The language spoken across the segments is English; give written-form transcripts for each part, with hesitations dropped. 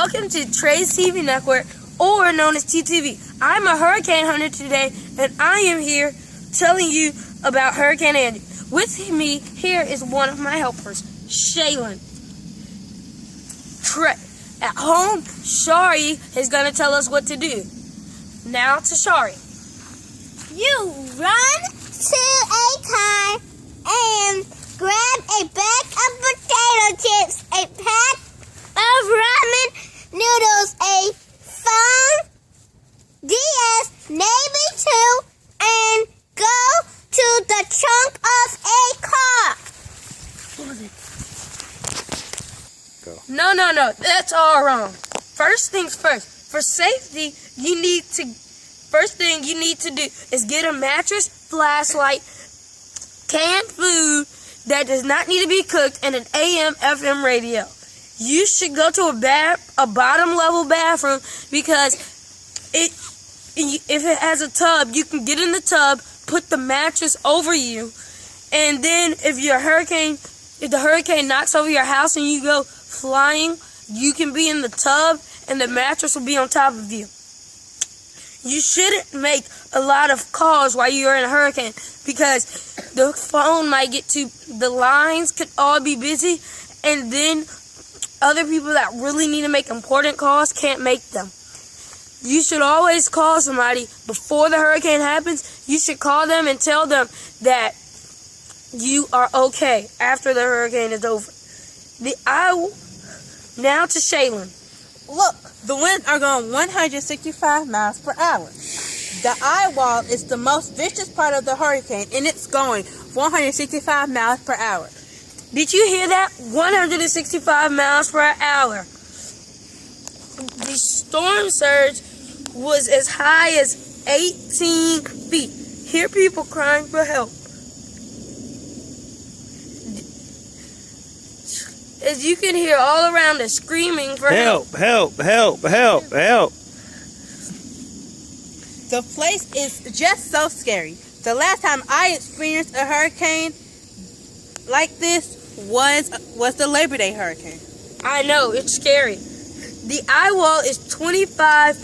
Welcome to Treys TV Network, or known as TTV. I'm a hurricane hunter today, and I am here telling you about Hurricane Andrew. With me here is one of my helpers, Shaylin. At home, Shari is going to tell us what to do. Now to Shari. You run to a car and grab a bag of potato chips, a pack of ramen noodles, a phone, DS, Navy 2, and go to the trunk of a car. What was it? Go. No, that's all wrong. First things first, for safety, first thing you need to do is get a mattress, flashlight, canned food that does not need to be cooked, and an AM/FM radio. You should go to a bottom level bathroom because if it has a tub, you can get in the tub, put the mattress over you, and then if the hurricane knocks over your house and you go flying, you can be in the tub and the mattress will be on top of you. You shouldn't make a lot of calls while you're in a hurricane because the phone might the lines could all be busy, and then other people that really need to make important calls can't make them. You should always call somebody before the hurricane happens. You should call them and tell them that you are okay after the hurricane is over. Now to Shaylin. Look, the winds are going 165 miles per hour. The eye wall is the most vicious part of the hurricane, and it's going 165 miles per hour. Did you hear that? 165 miles per hour. The storm surge was as high as 18 feet. Hear people crying for help. As you can hear all around us screaming for help. Help. The place is just so scary. The last time I experienced a hurricane like this was the Labor Day hurricane. I know, it's scary. The eye wall is 25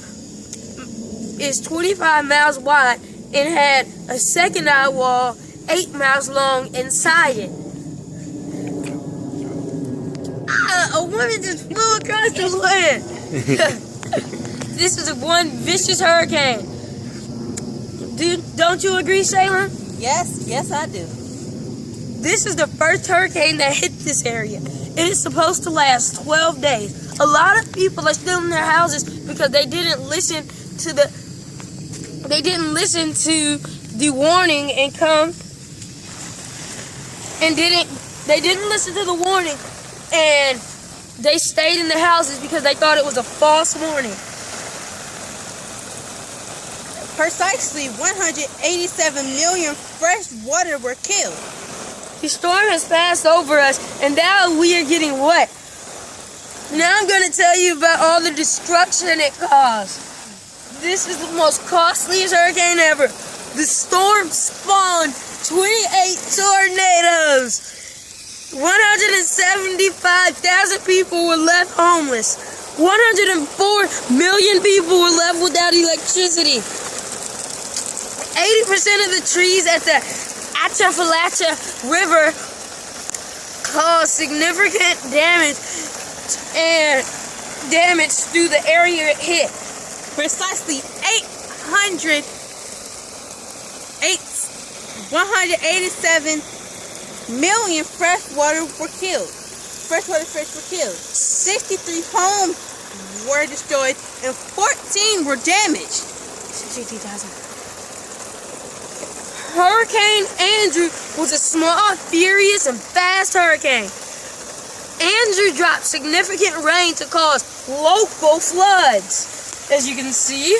miles wide and had a second eye wall 8 miles long inside it. A woman just flew across the land. This is one vicious hurricane. Don't you agree, Shaylin? Yes, I do. This is the first hurricane that hit this area. It is supposed to last 12 days. A lot of people are still in their houses because they didn't listen to the warning and they didn't listen to the warning and they stayed in their houses because they thought it was a false warning. Precisely 187 million fresh water were killed. The storm has passed over us, and now we are getting wet. Now I'm going to tell you about all the destruction it caused. This is the most costliest hurricane ever. The storm spawned 28 tornadoes. 175,000 people were left homeless. 104 million people were left without electricity. 80% of the trees at the Atchafalaya River caused significant damage to the area it hit. Precisely 187 million freshwater fish were killed. 63 homes were destroyed and 14 were damaged. 60,000. Hurricane Andrew was a small, furious, and fast hurricane. Andrew dropped significant rain to cause local floods. As you can see,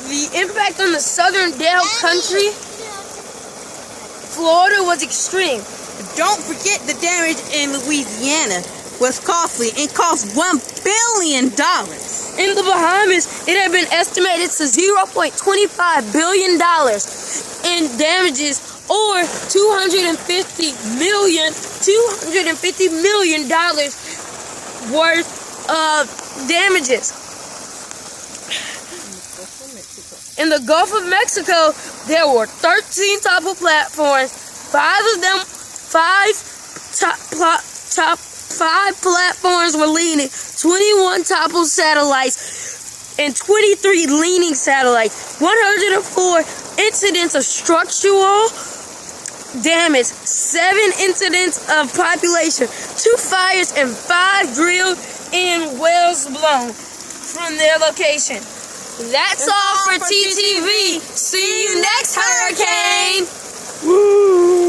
the impact on the southern Dale country, Florida, was extreme. Don't forget the damage in Louisiana was costly and cost $1 billion. In the Bahamas, it had been estimated to $0.25 billion in damages or $250 million worth of damages. In the Gulf of Mexico, there were 13 topple platforms. Five platforms were leaning, 21 toppled satellites, and 23 leaning satellites. 104 incidents of structural damage, 7 incidents of population, 2 fires, and 5 drilled in wells blown from their location. That's all for TTV. See you next hurricane. Woo!